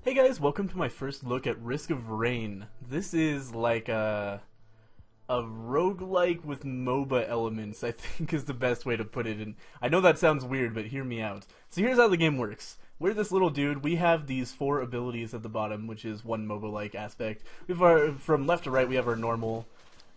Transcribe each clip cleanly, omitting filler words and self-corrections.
Hey guys, welcome to my first look at Risk of Rain. This is like a roguelike with MOBA elements, I think is the best way to put it. And I know that sounds weird, but hear me out. So here's how the game works. We're this little dude. We have these 4 abilities at the bottom, which is one MOBA-like aspect. From left to right, we have our normal,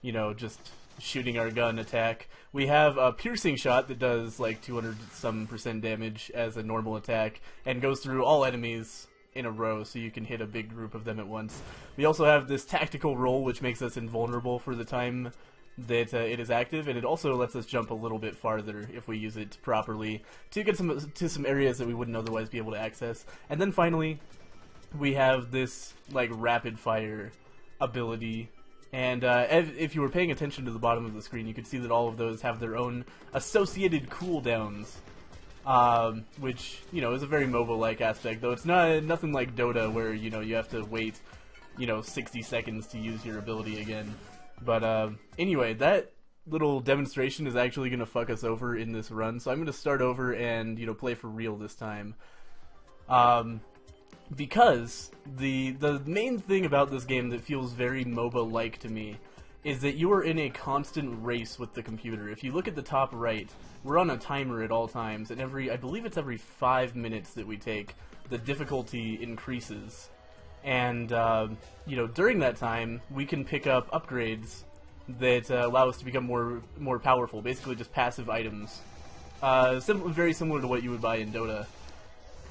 just shooting our gun attack. We have a piercing shot that does like 200% damage as a normal attack and goes through all enemies in a row, so you can hit a big group of them at once. We also have this tactical roll, which makes us invulnerable for the time that it is active, and it also lets us jump a little bit farther if we use it properly to get to some areas that we wouldn't otherwise be able to access. And then finally, we have this like rapid fire ability. And if you were paying attention to the bottom of the screen, you could see that all of those have their own associated cooldowns. Which, is a very MOBA-like aspect, though it's nothing like Dota where, you have to wait, 60 seconds to use your ability again. But, anyway, that little demonstration is actually going to fuck us over in this run, so I'm going to start over and, play for real this time. Because the main thing about this game that feels very MOBA-like to me is that you are in a constant race with the computer. If you look at the top right, we're on a timer at all times, and I believe it's every 5 minutes that we take, the difficulty increases. And, during that time, we can pick up upgrades that allow us to become more powerful, basically just passive items. Very similar to what you would buy in Dota,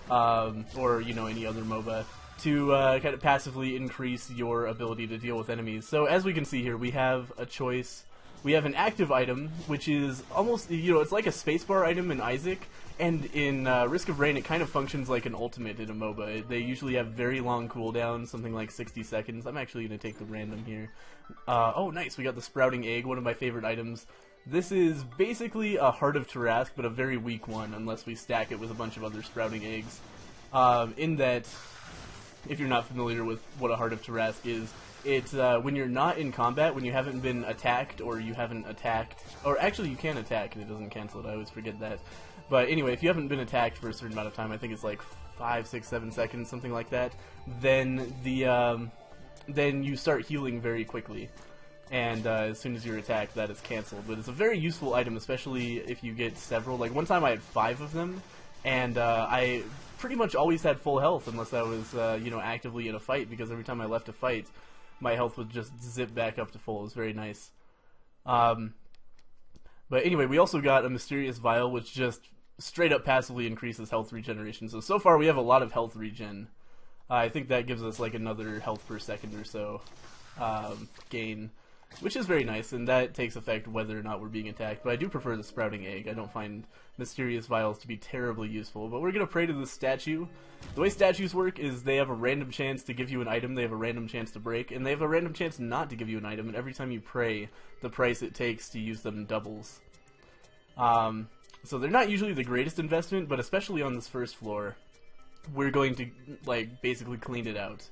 or, any other MOBA, to kind of passively increase your ability to deal with enemies. So as we can see here, we have a choice. We have an active item, which is almost, it's like a spacebar item in Isaac, and in Risk of Rain it kind of functions like an ultimate in a MOBA. They usually have very long cooldowns, something like 60 seconds. I'm actually going to take the random here. Oh nice, we got the sprouting egg, one of my favorite items. This is basically a Heart of Tarask, but a very weak one, unless we stack it with a bunch of other sprouting eggs. In that, if you're not familiar with what a Heart of Tarask is, it's when you're not in combat, when you haven't been attacked, or you haven't attacked, or actually you can attack and it doesn't cancel it, I always forget that. But anyway, if you haven't been attacked for a certain amount of time, I think it's like 5, 6, 7 seconds, something like that, then then you start healing very quickly. And as soon as you're attacked, that is cancelled. But it's a very useful item, especially if you get several. Like one time I had 5 of them, and I pretty much always had full health unless I was, actively in a fight, because every time I left a fight, my health would just zip back up to full. It was very nice. But anyway, we also got a Mysterious Vial, which just straight up passively increases health regeneration. So far we have a lot of health regen. I think that gives us like another health per second or so gain, which is very nice, and that takes effect whether or not we're being attacked. But I do prefer the sprouting egg. I don't find Mysterious Vials to be terribly useful. But we're going to pray to the statue. The way statues work is they have a random chance to give you an item, they have a random chance to break, and they have a random chance not to give you an item, and every time you pray, the price it takes to use them doubles. So they're not usually the greatest investment, but especially on this first floor, we're going to, basically clean it out.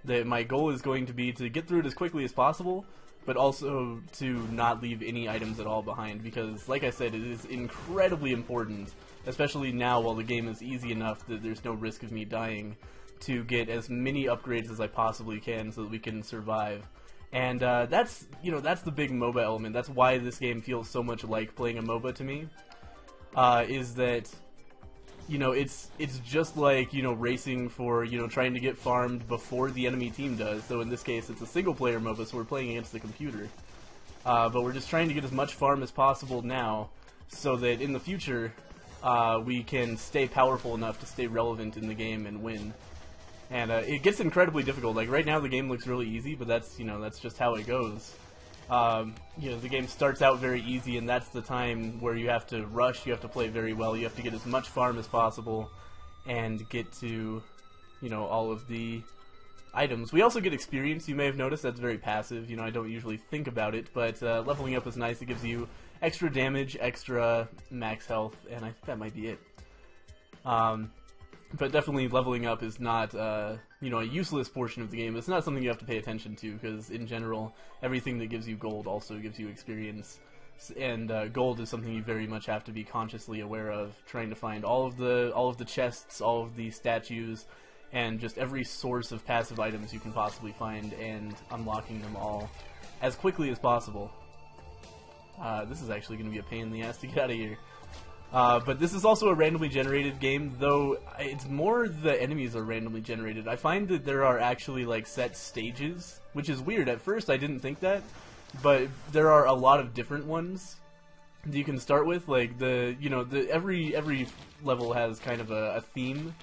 My goal is going to be to get through it as quickly as possible, but also to not leave any items at all behind, because, like I said, it is incredibly important, especially now while the game is easy enough that there's no risk of me dying, to get as many upgrades as I possibly can so that we can survive. And that's the big MOBA element. That's why this game feels so much like playing a MOBA to me, is that it's just like, racing for, trying to get farmed before the enemy team does. So in this case, it's a single-player MOBA, so we're playing against the computer. But we're just trying to get as much farm as possible now, so that in the future, we can stay powerful enough to stay relevant in the game and win. And it gets incredibly difficult. Like, right now the game looks really easy, but that's just how it goes. The game starts out very easy, and that's the time where you have to rush, you have to play very well, you have to get as much farm as possible, and get to, all of the items. We also get experience. You may have noticed that's very passive. I don't usually think about it, but leveling up is nice. It gives you extra damage, extra max health, and I think that might be it. But definitely leveling up is not, a useless portion of the game. It's not something you have to pay attention to, because in general, everything that gives you gold also gives you experience. And gold is something you very much have to be consciously aware of, trying to find all of the chests, all of the statues, and just every source of passive items you can possibly find, and unlocking them all as quickly as possible. This is actually going to be a pain in the ass to get out of here. But this is also a randomly generated game, though it's more the enemies are randomly generated. I find that there are actually like set stages, which is weird. At first I didn't think that, but there are a lot of different ones that you can start with. Like every level has kind of a theme.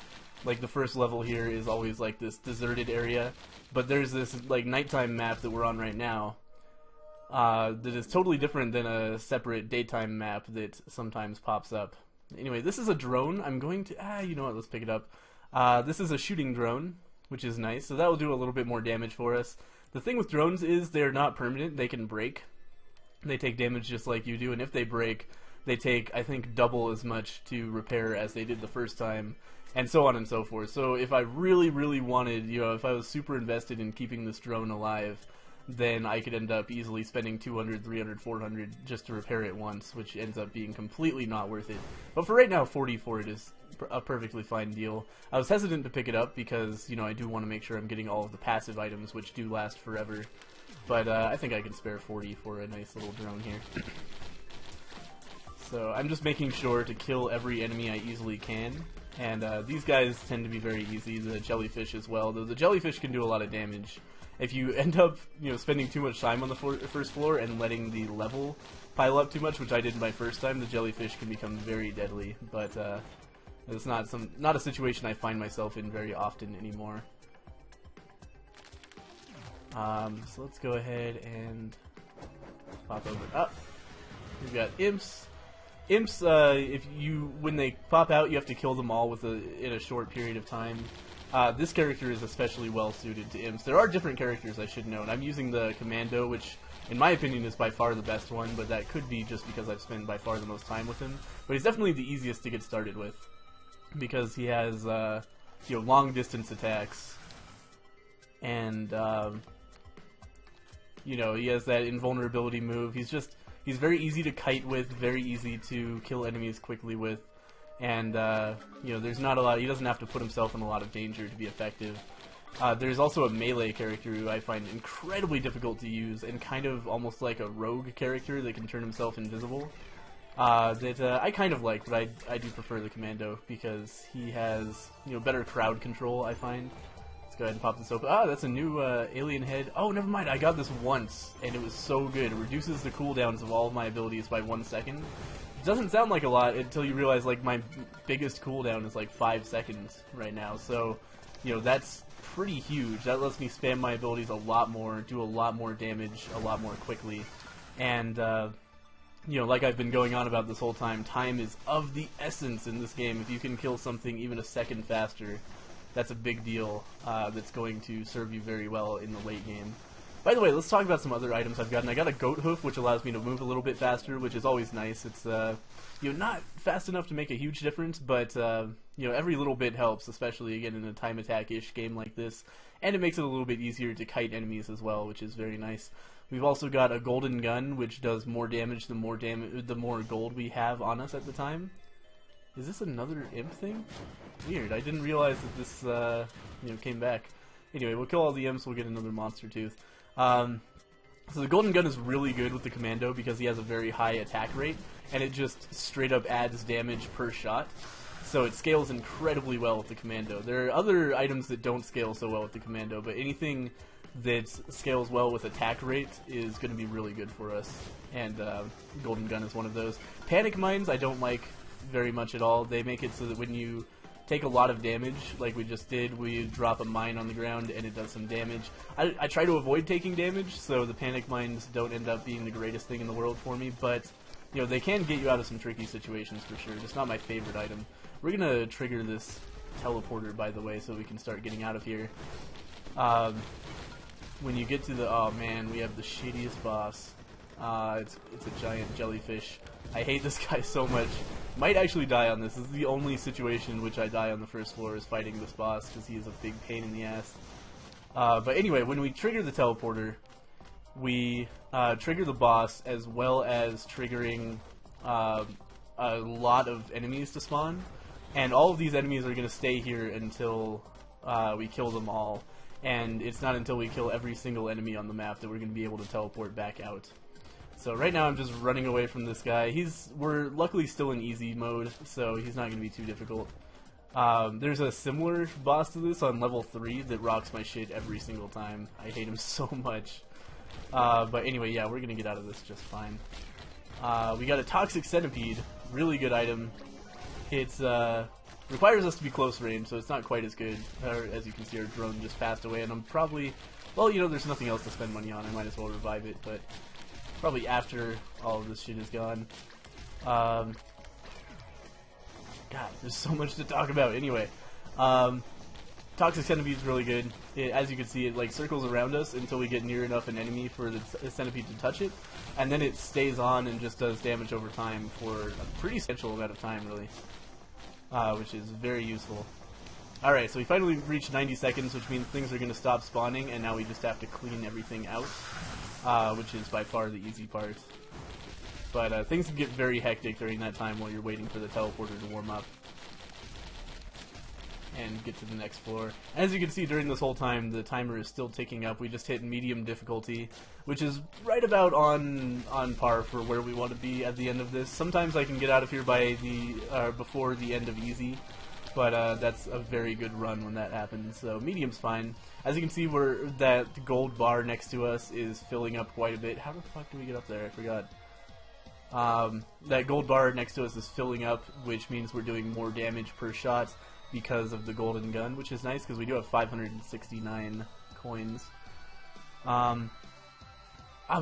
Like the first level here is always like this deserted area, but there's this like nighttime map that we're on right now. That is totally different than a separate daytime map that sometimes pops up. Anyway, this is a drone. I'm going to... you know what, let's pick it up. This is a shooting drone, which is nice, so that will do a little bit more damage for us. The thing with drones is they're not permanent. They can break. They take damage just like you do, and if they break, they take, I think, double as much to repair as they did the first time, and so on and so forth. So if I really, really wanted, if I was super invested in keeping this drone alive, then I could end up easily spending 200, 300, 400 just to repair it once, which ends up being completely not worth it. But for right now, 40 for it is a perfectly fine deal. I was hesitant to pick it up because, I do want to make sure I'm getting all of the passive items, which do last forever. But I think I can spare 40 for a nice little drone here. So I'm just making sure to kill every enemy I easily can. And these guys tend to be very easy, the jellyfish as well, though the jellyfish can do a lot of damage. If you end up, spending too much time on the first floor and letting the level pile up too much, which I did my first time, the jellyfish can become very deadly. But it's not a situation I find myself in very often anymore. So let's go ahead and pop over. Oh, we've got imps. Imps, when they pop out, you have to kill them all in a short period of time. This character is especially well suited to imps. There are different characters, I should note. I'm using the commando, which in my opinion is by far the best one, but that could be just because I've spent by far the most time with him. But he's definitely the easiest to get started with, because he has long distance attacks, and he has that invulnerability move. He's very easy to kite with, very easy to kill enemies quickly with. And, there's not a lot, he doesn't have to put himself in a lot of danger to be effective. There's also a melee character who I find incredibly difficult to use, and kind of almost like a rogue character that can turn himself invisible. That I kind of like, but I do prefer the commando, because he has, better crowd control, I find. Let's go ahead and pop this open. That's a new alien head. Oh, never mind, I got this once, and it was so good. It reduces the cooldowns of all of my abilities by 1 second. Doesn't sound like a lot until you realize like my biggest cooldown is like 5 seconds right now, so that's pretty huge. That lets me spam my abilities a lot more, do a lot more damage a lot more quickly, and like I've been going on about this whole time, time is of the essence in this game. If you can kill something even a second faster, that's a big deal. That's going to serve you very well in the late game. By the way, let's talk about some other items I've gotten. I got a goat hoof, which allows me to move a little bit faster, which is always nice. It's not fast enough to make a huge difference, but every little bit helps, especially again in a time attack-ish game like this. And it makes it a little bit easier to kite enemies as well, which is very nice. We've also got a golden gun, which does more damage the more gold we have on us at the time. Is this another imp thing? Weird. I didn't realize that this came back. Anyway, we'll kill all the imps. We'll get another monster tooth. So the golden gun is really good with the commando because he has a very high attack rate, and it just straight up adds damage per shot. So it scales incredibly well with the commando. There are other items that don't scale so well with the commando, but anything that scales well with attack rate is going to be really good for us, and golden gun is one of those. Panic mines I don't like very much at all. They make it so that when you take a lot of damage, like we just did, we drop a mine on the ground and it does some damage. I try to avoid taking damage, so the panic mines don't end up being the greatest thing in the world for me, but they can get you out of some tricky situations for sure. Just not my favorite item. We're gonna trigger this teleporter, by the way, so we can start getting out of here. When you get to the... oh man, we have the shittiest boss. It's a giant jellyfish. I hate this guy so much. Might actually die on this. This is the only situation in which I die on the first floor, is fighting this boss, because he is a big pain in the ass. But anyway, when we trigger the teleporter, we trigger the boss as well as triggering a lot of enemies to spawn. And all of these enemies are going to stay here until we kill them all. And it's not until we kill every single enemy on the map that we're going to be able to teleport back out. So right now I'm just running away from this guy. We're luckily still in easy mode, so he's not going to be too difficult. There's a similar boss to this on level 3 that rocks my shit every single time. I hate him so much. But anyway, yeah, we're going to get out of this just fine. We got a toxic centipede, really good item. It's requires us to be close range, so it's not quite as good. As you can see, our drone just passed away, and I'm probably, well, you know, there's nothing else to spend money on. I might as well revive it, but probably after all of this shit is gone. God, there's so much to talk about. Anyway, toxic centipede is really good. As you can see, it like circles around us until we get near enough an enemy for the centipede to touch it, and then it stays on and just does damage over time for a pretty substantial amount of time, really, which is very useful. Alright, so we finally reached 90 seconds, which means things are going to stop spawning, and now we just have to clean everything out, which is by far the easy part. But things can get very hectic during that time while you're waiting for the teleporter to warm up and get to the next floor. As you can see, during this whole time, the timer is still ticking up. We just hit medium difficulty, which is right about on par for where we want to be at the end of this. Sometimes I can get out of here by before the end of easy, but that's a very good run when that happens, so medium's fine. As you can see, that gold bar next to us is filling up quite a bit. How the fuck do we get up there? I forgot. That gold bar next to us is filling up, which means we're doing more damage per shot because of the golden gun, which is nice because we do have 569 coins. But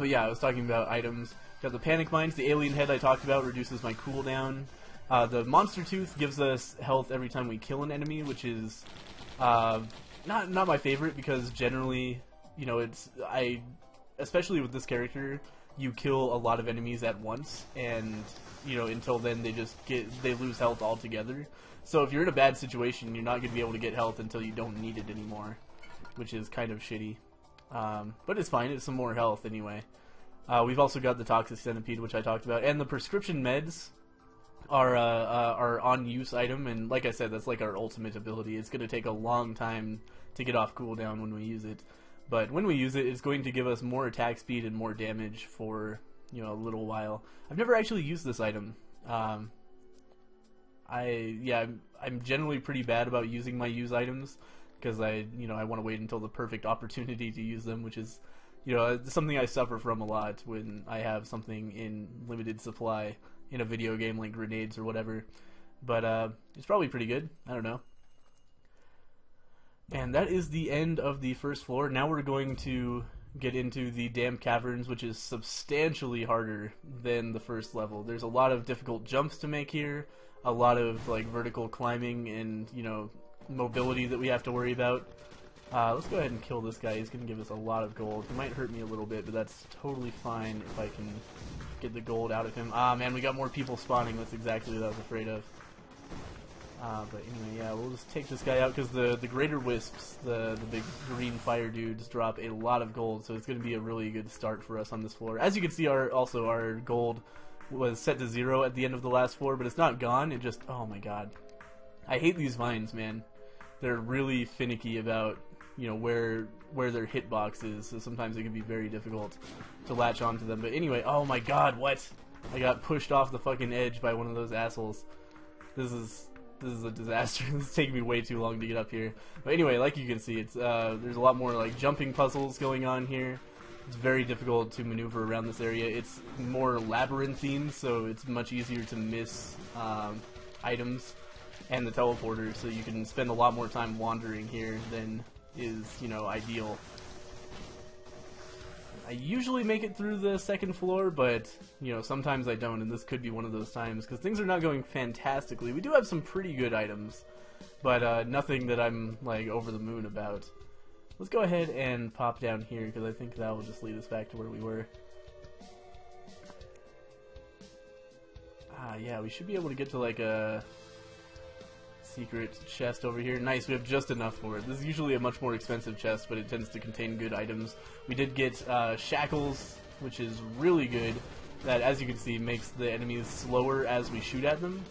yeah, I was talking about items. Got the panic mines. The alien head I talked about reduces my cooldown. The monster tooth gives us health every time we kill an enemy, which is not my favorite because generally, you know, especially with this character, you kill a lot of enemies at once, and you know, until then they lose health altogether. So if you're in a bad situation, you're not going to be able to get health until you don't need it anymore, which is kind of shitty. But it's fine, it's some more health anyway. We've also got the toxic centipede, which I talked about, and the prescription meds are on-use item, and like I said, that's like our ultimate ability. It's going to take a long time to get off cooldown when we use it, but when we use it, it's going to give us more attack speed and more damage for, you know, a little while. I've never actually used this item. I'm generally pretty bad about using my use items because I want to wait until the perfect opportunity to use them, which is, you know, something I suffer from a lot when I have something in limited supply in a video game like grenades or whatever. But it's probably pretty good. I don't know. And that is the end of the first floor. Now we're going to get into the damn caverns, which is substantially harder than the first level. There's a lot of difficult jumps to make here, a lot of like vertical climbing and, you know, mobility that we have to worry about. Let's go ahead and kill this guy. He's going to give us a lot of gold. He might hurt me a little bit, but that's totally fine if I can get the gold out of him. Ah, man, we got more people spawning. That's exactly what I was afraid of. But anyway, yeah, we'll just take this guy out because the greater wisps, the big green fire dudes, drop a lot of gold, so it's going to be a really good start for us on this floor. As you can see, our gold was set to 0 at the end of the last floor, but it's not gone. It just, oh my god. I hate these vines, man. They're really finicky about, you know, where their hitbox is, so sometimes it can be very difficult to latch onto them. But anyway, oh my god, what? I got pushed off the fucking edge by one of those assholes. This is a disaster. It's taking me way too long to get up here. But anyway, like you can see, it's there's a lot more like jumping puzzles going on here. It's very difficult to maneuver around this area. It's more labyrinthine, so it's much easier to miss items and the teleporter, so you can spend a lot more time wandering here than is, you know, ideal. I usually make it through the second floor, but, you know, sometimes I don't, and this could be one of those times, because things are not going fantastically. We do have some pretty good items, but nothing that I'm, like, over the moon about. Let's go ahead and pop down here, because I think that will just lead us back to where we were. Yeah, we should be able to get to, like, a secret chest over here. Nice, we have just enough for it. This is usually a much more expensive chest, but it tends to contain good items. We did get shackles, which is really good. That, as you can see, makes the enemies slower as we shoot at them.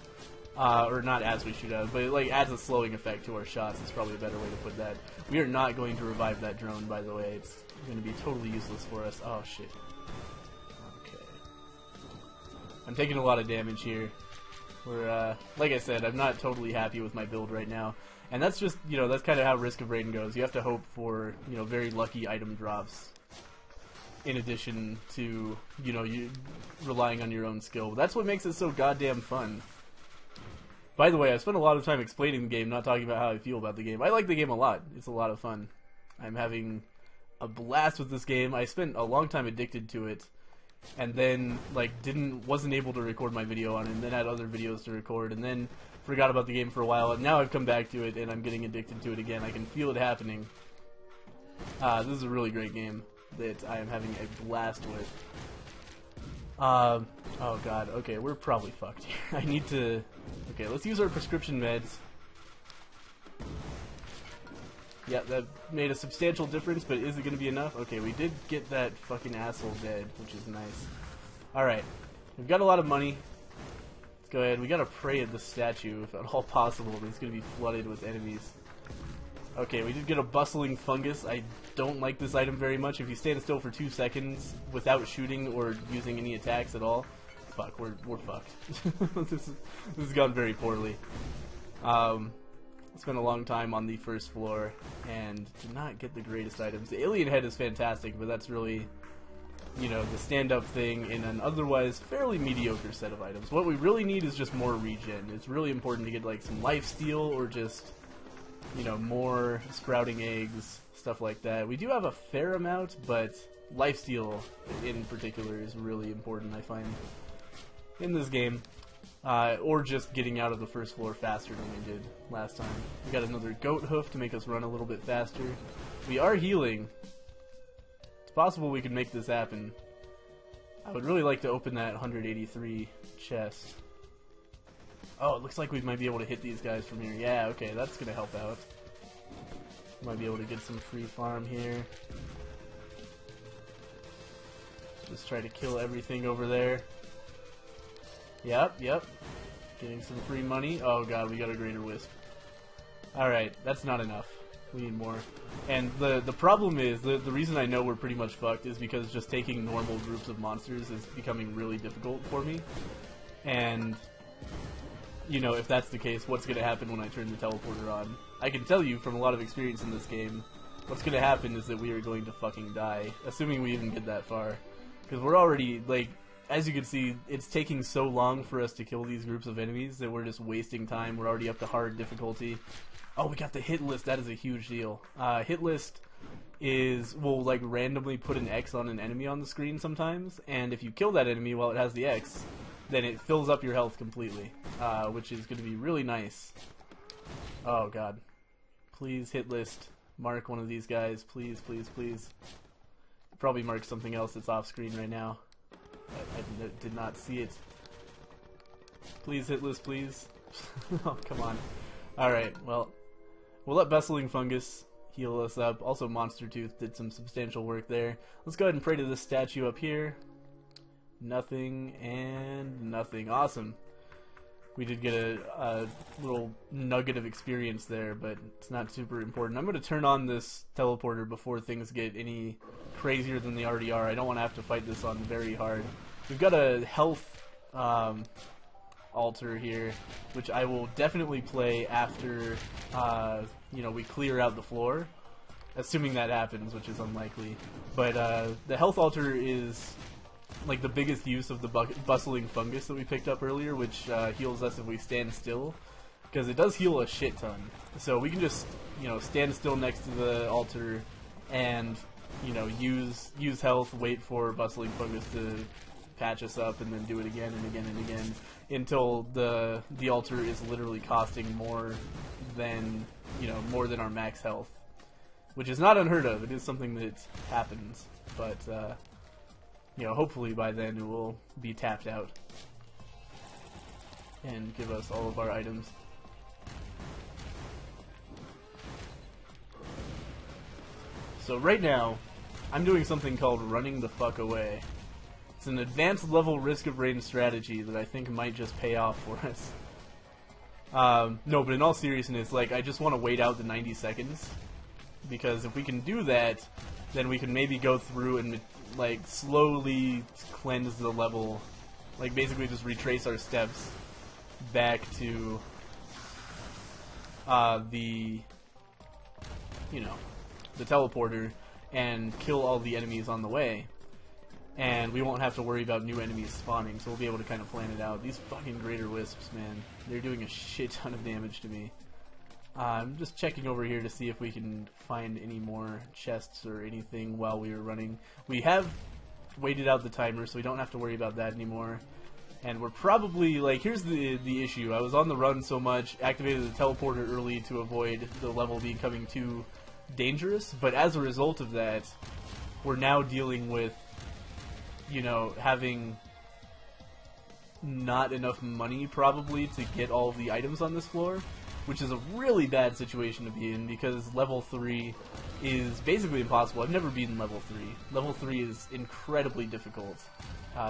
or not as we shoot out, but it like adds a slowing effect to our shots. Is probably a better way to put that. We are not going to revive that drone, by the way. It's going to be totally useless for us. Oh shit. Okay. I'm taking a lot of damage here. We're like I said, I'm not totally happy with my build right now, and that's just, you know, that's kind of how Risk of Rain goes. You have to hope for, you know, very lucky item drops, in addition to, you know, you relying on your own skill. That's what makes it so goddamn fun. By the way, I spent a lot of time explaining the game, not talking about how I feel about the game. I like the game a lot. It's a lot of fun. I'm having a blast with this game. I spent a long time addicted to it, and then like wasn't able to record my video on it, and then had other videos to record, and then forgot about the game for a while, and now I've come back to it, and I'm getting addicted to it again. I can feel it happening. This is a really great game that I am having a blast with. Oh god, okay, we're probably fucked here. I need to... Okay, let's use our prescription meds. Yeah, that made a substantial difference, but is it going to be enough? Okay, we did get that fucking asshole dead, which is nice. Alright, we've got a lot of money. Let's go ahead. We gotta pray at the statue, if at all possible, but it's going to be flooded with enemies. Okay, we did get a bustling fungus. I don't like this item very much. If you stand still for 2 seconds without shooting or using any attacks at all, fuck, we're fucked. This has gone very poorly. Spent a long time on the first floor and did not get the greatest items. The alien head is fantastic, but that's really, you know, the stand-up thing in an otherwise fairly mediocre set of items. What we really need is just more regen. It's really important to get like some lifesteal or just, you know, more sprouting eggs, stuff like that. We do have a fair amount, but lifesteal in particular is really important, I find, in this game. Or just getting out of the first floor faster than we did last time. We got another goat hoof to make us run a little bit faster. We are healing. It's possible we can make this happen. I would really like to open that 183 chest. Oh, it looks like we might be able to hit these guys from here. Yeah, okay, that's gonna help out. Might be able to get some free farm here. Just try to kill everything over there. Yep. Getting some free money. Oh god, we got a greater wisp. Alright, that's not enough. We need more. And the problem is, the reason I know we're pretty much fucked is because just taking normal groups of monsters is becoming really difficult for me. And, you know, if that's the case, what's going to happen when I turn the teleporter on? I can tell you from a lot of experience in this game, what's going to happen is that we are going to fucking die. Assuming we even get that far. Because we're already, like... As you can see, it's taking so long for us to kill these groups of enemies that we're just wasting time. We're already up to hard difficulty. Oh, we got the hit list. That is a huge deal. Hit list will like randomly put an X on an enemy on the screen sometimes, and if you kill that enemy while it has the X, then it fills up your health completely, which is going to be really nice. Oh god. Please, hit list. Mark one of these guys. Please, please, please. Probably mark something else that's off screen right now. I did not see it. Please, hit list, please. Oh, come on. Alright, well, we'll let Bustling Fungus heal us up. Also, Monster Tooth did some substantial work there. Let's go ahead and pray to this statue up here. Nothing and nothing. Awesome. We did get a little nugget of experience there, but it's not super important. I'm going to turn on this teleporter before things get any crazier than they already are. I don't want to have to fight this on very hard. We've got a health altar here, which I will definitely play after you know, we clear out the floor, assuming that happens, which is unlikely. But the health altar is like the biggest use of the bustling fungus that we picked up earlier, which heals us if we stand still, because it does heal a shit ton. So we can just, you know, stand still next to the altar and, you know, use health, wait for bustling fungus to patch us up, and then do it again and again and again until the altar is literally costing more than, you know, more than our max health, which is not unheard of. It is something that happens, but you know, hopefully by then it will be tapped out and give us all of our items. So right now, I'm doing something called running the fuck away. It's an advanced level Risk of Rain strategy that I think might just pay off for us. No, but in all seriousness, like, I just want to wait out the 90 seconds, because if we can do that, then we can maybe go through and, like, slowly cleanse the level, like, basically just retrace our steps back to, the teleporter, and kill all the enemies on the way. And we won't have to worry about new enemies spawning, so we'll be able to kind of plan it out. These fucking Greater Wisps, man. They're doing a shit ton of damage to me. I'm just checking over here to see if we can find any more chests or anything while we were running. We have waited out the timer, so we don't have to worry about that anymore. And we're probably, like, here's the issue. I was on the run so much, activated the teleporter early to avoid the level becoming too dangerous, but as a result of that, we're now dealing with, you know, having not enough money probably to get all the items on this floor, which is a really bad situation to be in, because level 3 is basically impossible. I've never beaten level 3. Level 3 is incredibly difficult,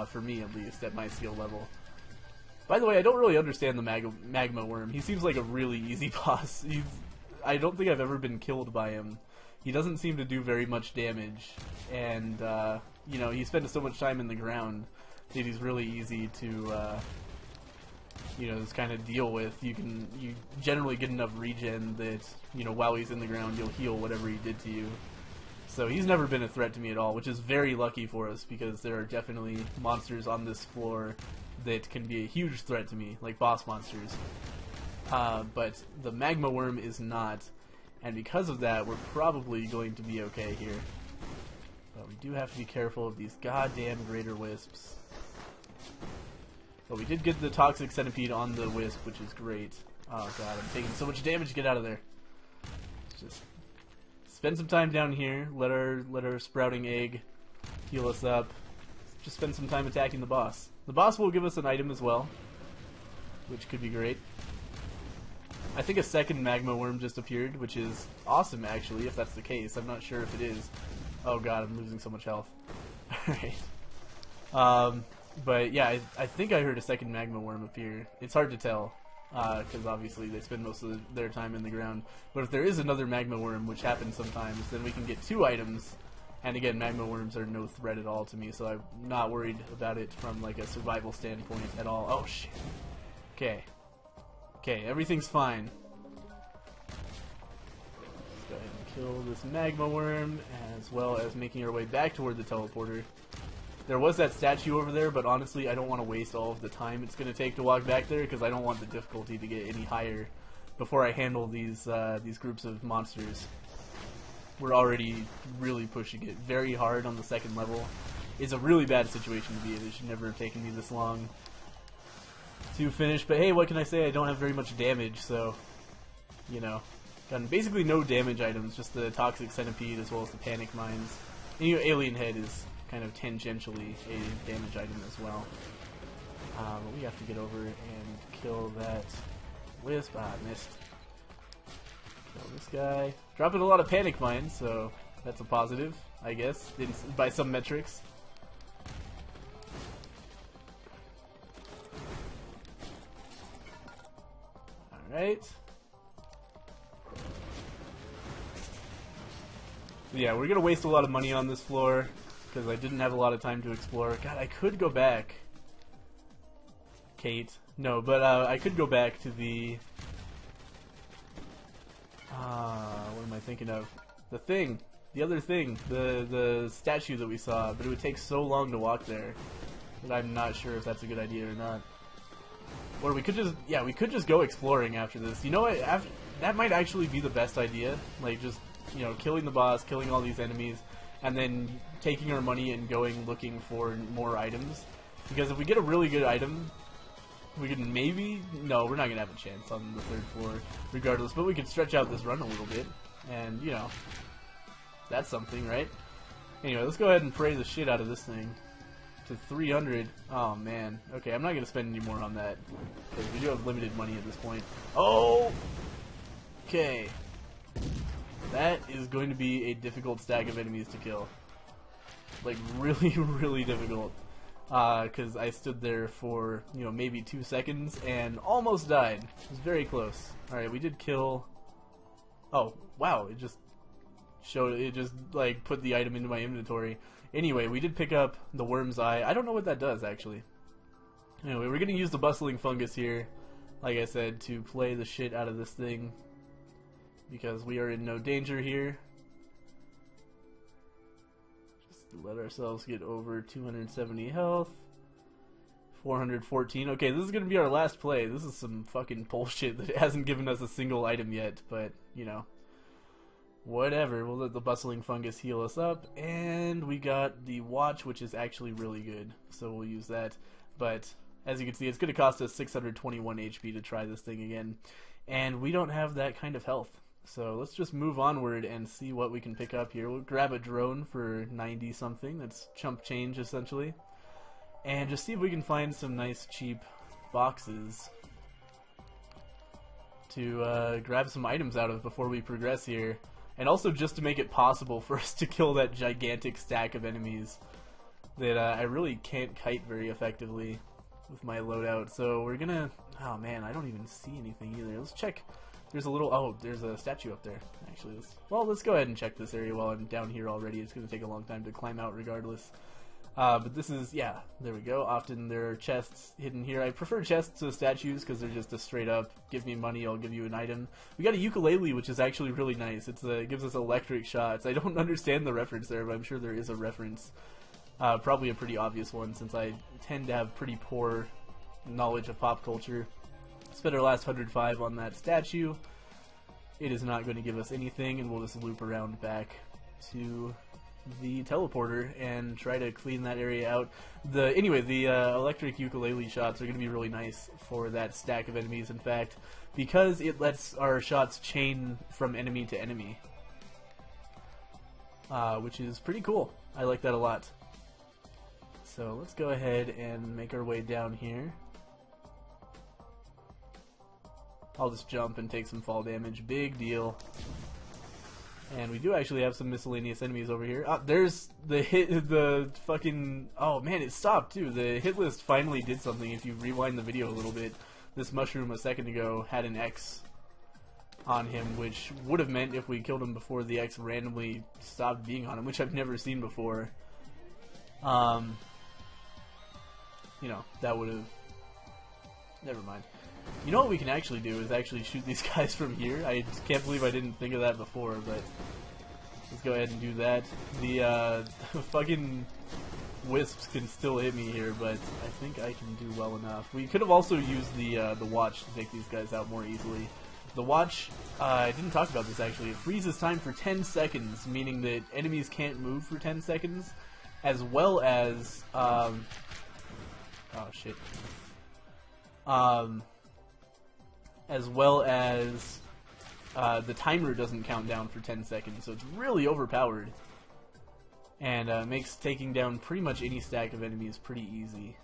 for me at least, at my skill level. By the way, I don't really understand the magma worm. He seems like a really easy boss. I don't think I've ever been killed by him. He doesn't seem to do very much damage, and you know, he spends so much time in the ground that he's really easy to you know, just kind of deal with. You generally get enough regen that, you know, while he's in the ground, you'll heal whatever he did to you. So he's never been a threat to me at all, which is very lucky for us, because there are definitely monsters on this floor that can be a huge threat to me, like boss monsters. But the magma worm is not, and because of that, we're probably going to be okay here. But we do have to be careful of these goddamn Greater Wisps. But we did get the Toxic Centipede on the Wisp, which is great. Oh god, I'm taking so much damage. Get out of there. Let's just spend some time down here. Let our sprouting egg heal us up. Just spend some time attacking the boss. The boss will give us an item as well, which could be great. I think a second magma worm just appeared, which is awesome actually, if that's the case. I'm not sure if it is. Oh god, I'm losing so much health. Alright. But yeah, I think I heard a second magma worm appear. It's hard to tell, because obviously they spend most of their time in the ground. But if there is another magma worm, which happens sometimes, then we can get 2 items. And again, magma worms are no threat at all to me, so I'm not worried about it from like a survival standpoint at all. Oh shit. Okay. Okay, everything's fine. Let's go ahead and kill this magma worm, as well as making our way back toward the teleporter. There was that statue over there, but honestly, I don't want to waste all of the time it's going to take to walk back there, because I don't want the difficulty to get any higher before I handle these groups of monsters. We're already really pushing it very hard on the second level. It's a really bad situation to be in. It should never have taken me this long to finish, but hey, what can I say? I don't have very much damage, so, you know, got basically no damage items, just the Toxic Centipede as well as the Panic Mines. And, you know, Alien Head is kind of tangentially a damage item as well. But we have to get over and kill that Wisp. Ah, I missed. Kill this guy. Dropping a lot of Panic Mines, so that's a positive, I guess, by some metrics. Alright. Yeah, we're gonna waste a lot of money on this floor, because I didn't have a lot of time to explore. God, I could go back. Kate. No, but I could go back to the... what am I thinking of? The thing. The other thing. The statue that we saw. But it would take so long to walk there that I'm not sure if that's a good idea or not. Or we could just... Yeah, we could just go exploring after this. You know what? That might actually be the best idea. Like, just, you know, killing the boss, killing all these enemies, and then taking our money and going looking for more items. Because if we get a really good item, we can maybe... No, we're not going to have a chance on the 3rd floor, regardless. But we could stretch out this run a little bit. And, you know, that's something, right? Anyway, let's go ahead and pray the shit out of this thing. To 300. Oh, man. Okay, I'm not going to spend any more on that. Because we do have limited money at this point. Oh! Okay. That is going to be a difficult stack of enemies to kill. Like, really, really difficult. because I stood there for, you know, maybe 2 seconds and almost died. It was very close. Alright, we did kill... Oh, wow, it just like put the item into my inventory. Anyway, we did pick up the worm's eye. I don't know what that does, actually. Anyway, we're gonna use the bustling fungus here, like I said, to play the shit out of this thing, because we are in no danger here. Just let ourselves get over 270 health. 414. Okay, this is gonna be our last play. This is some fucking bullshit that hasn't given us a single item yet, but, you know. Whatever, we'll let the bustling fungus heal us up, and we got the watch, which is actually really good, so we'll use that. But, as you can see, it's going to cost us 621 HP to try this thing again, and we don't have that kind of health. So let's just move onward and see what we can pick up here. We'll grab a drone for 90 something, that's chump change essentially, and just see if we can find some nice cheap boxes to grab some items out of before we progress here. And also just to make it possible for us to kill that gigantic stack of enemies that I really can't kite very effectively with my loadout. So we're gonna... Oh man, I don't even see anything either. Let's check. There's a little... Oh, there's a statue up there, actually. Let's go ahead and check this area while I'm down here already. It's gonna take a long time to climb out regardless. But this is... Yeah, there we go. Often there are chests hidden here. I prefer chests to statues because they're just a straight up, give me money, I'll give you an item. We got a ukulele, which is actually really nice. It gives us electric shots. I don't understand the reference there, but I'm sure there is a reference. Probably a pretty obvious one, since I tend to have pretty poor knowledge of pop culture. Spent our last 105 on that statue. It is not going to give us anything, and we'll just loop around back to the teleporter and try to clean that area out. Anyway, the electric ukulele shots are going to be really nice for that stack of enemies, in fact, because it lets our shots chain from enemy to enemy, which is pretty cool. I like that a lot. So let's go ahead and make our way down here. I'll just jump and take some fall damage. Big deal. And we do actually have some miscellaneous enemies over here. There's the fucking... Oh man, it stopped too. The hit list finally did something. If you rewind the video a little bit, this mushroom a second ago had an X on him, which would have meant if we killed him before the X randomly stopped being on him, which I've never seen before. You know, that would have... Never mind. You know what we can actually do is actually shoot these guys from here. I can't believe I didn't think of that before, but let's go ahead and do that. The fucking wisps can still hit me here, but I think I can do well enough. We could have also used the watch to take these guys out more easily. The watch, I didn't talk about this actually, it freezes time for 10 seconds, meaning that enemies can't move for 10 seconds, as well as, oh shit. As well as the timer doesn't count down for 10 seconds, so it's really overpowered. And makes taking down pretty much any stack of enemies pretty easy.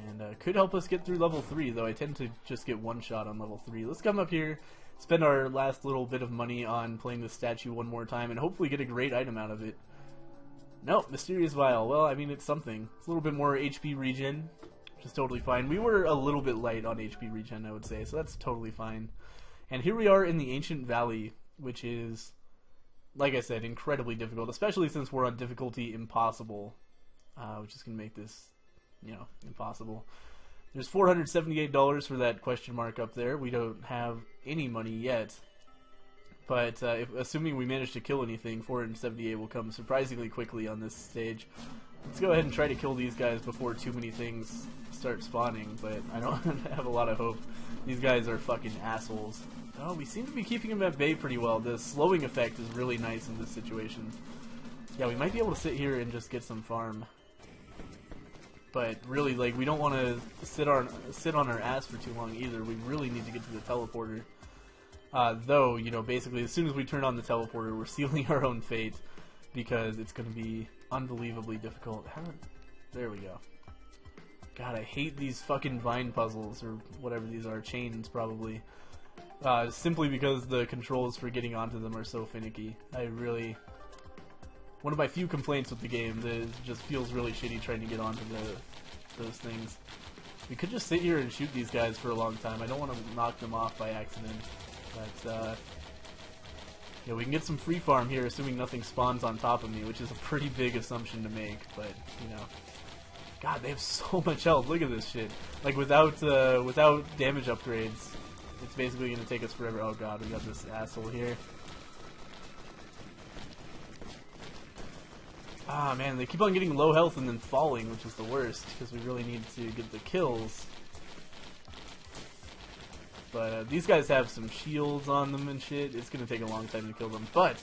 And could help us get through level 3, though I tend to just get one shot on level 3. Let's come up here, spend our last little bit of money on playing this statue one more time, and hopefully get a great item out of it. Nope, Mysterious Vial. Well, I mean, it's something. It's a little bit more HP regen, which is totally fine. We were a little bit light on HP regen, I would say, so that's totally fine. And here we are in the Ancient Valley, which is, like I said, incredibly difficult, especially since we're on difficulty Impossible, which is going to make this, you know, impossible. There's $478 for that question mark up there. We don't have any money yet, but assuming we manage to kill anything, 478 will come surprisingly quickly on this stage. Let's go ahead and try to kill these guys before too many things start spawning, but I don't have a lot of hope. These guys are fucking assholes. Oh, we seem to be keeping them at bay pretty well. The slowing effect is really nice in this situation. Yeah, we might be able to sit here and just get some farm. But really, like, we don't want to sit on our ass for too long either. We really need to get to the teleporter. Though, you know, basically, as soon as we turn on the teleporter, we're sealing our own fate, because it's going to be unbelievably difficult. There we go. God, I hate these fucking vine puzzles, or whatever these are, chains probably. Simply because the controls for getting onto them are so finicky. I really one of my few complaints with the game. That it just feels really shitty trying to get onto those things. We could just sit here and shoot these guys for a long time. I don't want to knock them off by accident. But, yeah, we can get some free farm here, assuming nothing spawns on top of me, which is a pretty big assumption to make, but, you know. God, they have so much health. Look at this shit. Like, without damage upgrades, it's basically going to take us forever. Oh god, we got this asshole here. Ah, man, they keep on getting low health and then falling, which is the worst, because we really need to get the kills. But these guys have some shields on them and shit. It's going to take a long time to kill them. But,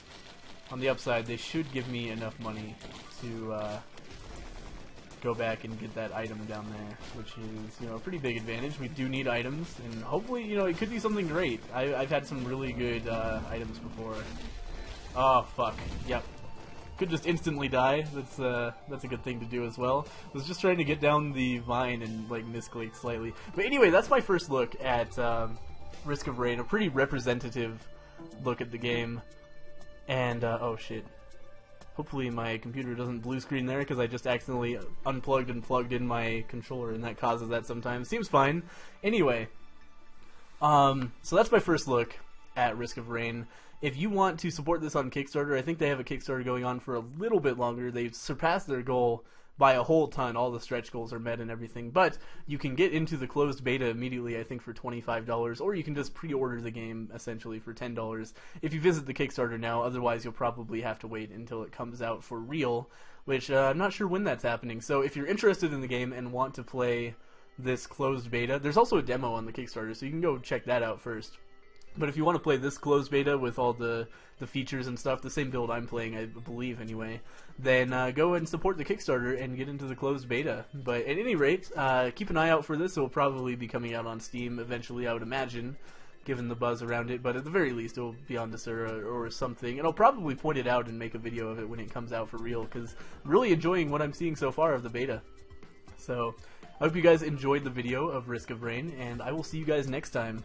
on the upside, they should give me enough money to go back and get that item down there, which is, you know, a pretty big advantage. We do need items, and hopefully, you know, it could be something great. I've had some really good items before. Oh, fuck. Yep. Could just instantly die. That's a good thing to do as well. I was just trying to get down the vine and like misclicked slightly. But anyway, that's my first look at Risk of Rain. A pretty representative look at the game. And oh shit. Hopefully my computer doesn't blue screen there because I just accidentally unplugged and plugged in my controller, and that causes that sometimes. Seems fine. Anyway, so that's my first look at Risk of Rain. If you want to support this on Kickstarter, I think they have a Kickstarter going on for a little bit longer. They've surpassed their goal by a whole ton. All the stretch goals are met and everything. But you can get into the closed beta immediately, I think, for $25. Or you can just pre-order the game, essentially, for $10 if you visit the Kickstarter now. Otherwise, you'll probably have to wait until it comes out for real, which I'm not sure when that's happening. So if you're interested in the game and want to play this closed beta, there's also a demo on the Kickstarter, so you can go check that out first. But if you want to play this closed beta with all the features and stuff, the same build I'm playing, I believe anyway, then go and support the Kickstarter and get into the closed beta. But at any rate, keep an eye out for this. It will probably be coming out on Steam eventually, I would imagine, given the buzz around it. But at the very least, it will be on Desura or something. And I'll probably point it out and make a video of it when it comes out for real, because I'm really enjoying what I'm seeing so far of the beta. So I hope you guys enjoyed the video of Risk of Rain, and I will see you guys next time.